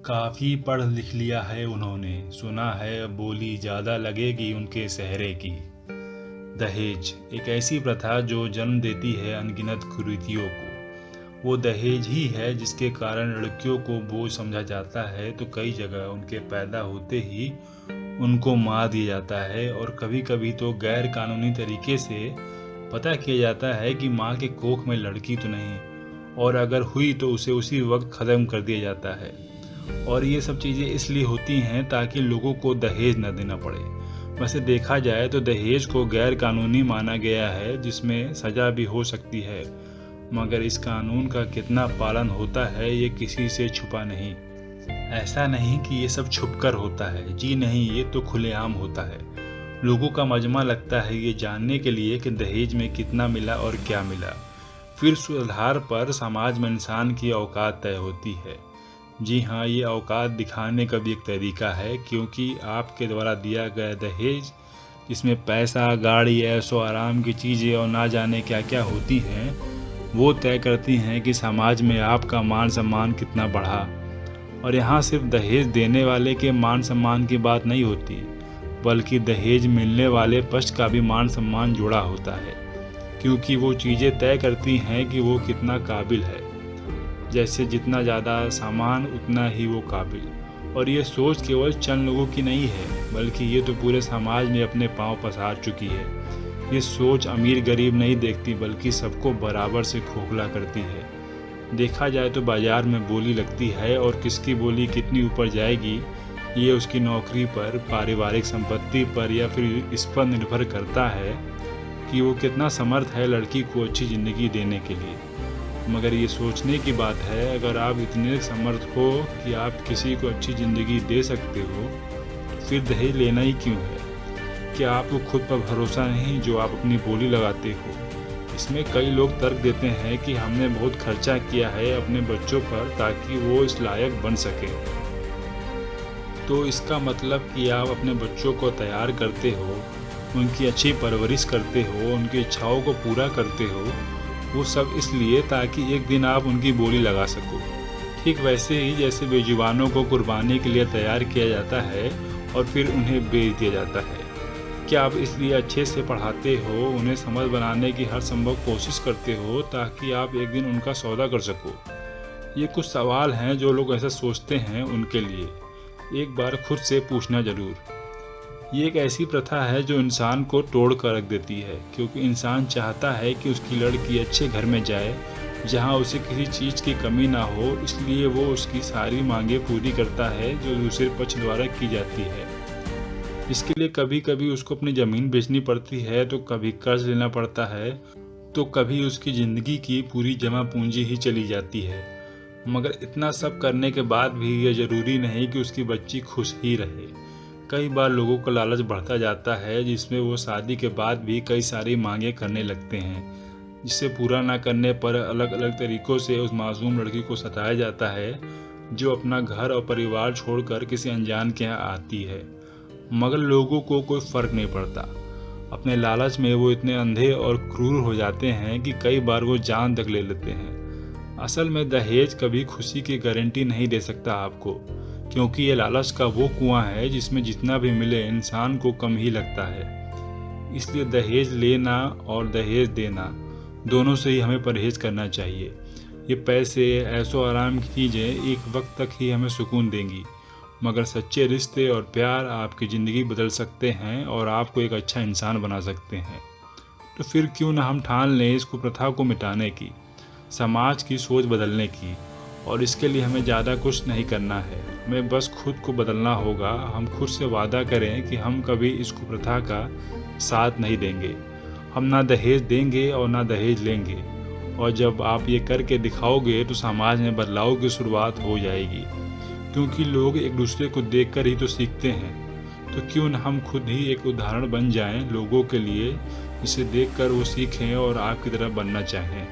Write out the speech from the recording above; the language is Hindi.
काफ़ी पढ़ लिख लिया है उन्होंने, सुना है अब बोली ज़्यादा लगेगी उनके सेहरे की। दहेज एक ऐसी प्रथा जो जन्म देती है अनगिनत कुरीतियों को। वो दहेज ही है जिसके कारण लड़कियों को बोझ समझा जाता है, तो कई जगह उनके पैदा होते ही उनको मार दिया जाता है और कभी कभी तो गैर कानूनी तरीके से पता किया जाता है कि माँ के कोख में लड़की तो नहीं, और अगर हुई तो उसे उसी वक्त ख़त्म कर दिया जाता है। और ये सब चीज़ें इसलिए होती हैं ताकि लोगों को दहेज न देना पड़े। वैसे देखा जाए तो दहेज को गैर कानूनी माना गया है, जिसमें सज़ा भी हो सकती है, मगर इस कानून का कितना पालन होता है ये किसी से छुपा नहीं। ऐसा नहीं कि ये सब छुपकर होता है, जी नहीं, ये तो खुलेआम होता है। लोगों का मजमा लगता है ये जानने के लिए कि दहेज में कितना मिला और क्या मिला। फिर उस आधार पर समाज में इंसान की औकात तय होती है। जी हाँ, ये औकात दिखाने का भी एक तरीका है, क्योंकि आपके द्वारा दिया गया दहेज, जिसमें पैसा, गाड़ी, ऐशो आराम की चीज़ें और ना जाने क्या क्या होती हैं, वो तय करती हैं कि समाज में आपका मान सम्मान कितना बढ़ा। और यहाँ सिर्फ दहेज देने वाले के मान सम्मान की बात नहीं होती, बल्कि दहेज मिलने वाले पक्ष का भी मान सम्मान जुड़ा होता है, क्योंकि वो चीज़ें तय करती हैं कि वो कितना काबिल है। जैसे जितना ज़्यादा सामान उतना ही वो काबिल। और ये सोच केवल चंद लोगों की नहीं है, बल्कि ये तो पूरे समाज में अपने पांव पसार चुकी है। ये सोच अमीर गरीब नहीं देखती, बल्कि सबको बराबर से खोखला करती है। देखा जाए तो बाज़ार में बोली लगती है, और किसकी बोली कितनी ऊपर जाएगी ये उसकी नौकरी पर, पारिवारिक संपत्ति पर, या फिर इस पर निर्भर करता है कि वो कितना समर्थ है लड़की को अच्छी ज़िंदगी देने के लिए। मगर ये सोचने की बात है, अगर आप इतने समर्थ हो कि आप किसी को अच्छी ज़िंदगी दे सकते हो, फिर दहेज लेना ही क्यों है? क्या आपको खुद पर भरोसा नहीं जो आप अपनी बोली लगाते हो? इसमें कई लोग तर्क देते हैं कि हमने बहुत खर्चा किया है अपने बच्चों पर ताकि वो इस लायक बन सके। तो इसका मतलब कि आप अपने बच्चों को तैयार करते हो, उनकी अच्छी परवरिश करते हो, उनकी इच्छाओं को पूरा करते हो, वो सब इसलिए ताकि एक दिन आप उनकी बोली लगा सको। ठीक वैसे ही जैसे बेजुबानों को कुर्बानी के लिए तैयार किया जाता है और फिर उन्हें बेच दिया जाता है। क्या आप इसलिए अच्छे से पढ़ाते हो, उन्हें समझ बनाने की हर संभव कोशिश करते हो ताकि आप एक दिन उनका सौदा कर सको? ये कुछ सवाल हैं जो लोग ऐसा सोचते हैं, उनके लिए एक बार खुद से पूछना जरूर। ये एक ऐसी प्रथा है जो इंसान को तोड़ कर रख देती है, क्योंकि इंसान चाहता है कि उसकी लड़की अच्छे घर में जाए जहां उसे किसी चीज़ की कमी ना हो, इसलिए वो उसकी सारी मांगें पूरी करता है जो दूसरे पक्ष द्वारा की जाती है। इसके लिए कभी कभी उसको अपनी ज़मीन बेचनी पड़ती है, तो कभी कर्ज लेना पड़ता है, तो कभी उसकी ज़िंदगी की पूरी जमा पूंजी ही चली जाती है। मगर इतना सब करने के बाद भी यह ज़रूरी नहीं कि उसकी बच्ची खुश ही रहे। कई बार लोगों का लालच बढ़ता जाता है, जिसमें वो शादी के बाद भी कई सारी मांगें करने लगते हैं, जिसे पूरा ना करने पर अलग अलग तरीक़ों से उस मासूम लड़की को सताया जाता है, जो अपना घर और परिवार छोड़कर किसी अनजान के यहाँ आती है। मगर लोगों को कोई फ़र्क नहीं पड़ता। अपने लालच में वो इतने अंधे और क्रूर हो जाते हैं कि कई बार वो जान तक ले लेते हैं। असल में दहेज कभी खुशी की गारंटी नहीं दे सकता आपको, क्योंकि ये लालच का वो कुआं है जिसमें जितना भी मिले इंसान को कम ही लगता है। इसलिए दहेज लेना और दहेज देना दोनों से ही हमें परहेज करना चाहिए। ये पैसे, ऐशो आराम की चीज़ें एक वक्त तक ही हमें सुकून देंगी, मगर सच्चे रिश्ते और प्यार आपकी ज़िंदगी बदल सकते हैं और आपको एक अच्छा इंसान बना सकते हैं। तो फिर क्यों ना हम ठान लें इसको, प्रथा को मिटाने की, समाज की सोच बदलने की। और इसके लिए हमें ज़्यादा कुछ नहीं करना है, हमें बस खुद को बदलना होगा। हम खुद से वादा करें कि हम कभी इस कुप्रथा का साथ नहीं देंगे। हम ना दहेज देंगे और ना दहेज लेंगे। और जब आप ये करके दिखाओगे तो समाज में बदलाव की शुरुआत हो जाएगी, क्योंकि लोग एक दूसरे को देखकर ही तो सीखते हैं। तो क्यों ना हम खुद ही एक उदाहरण बन जाएं लोगों के लिए, जिसे देखकर वो सीखें और आपकी तरह बनना चाहें।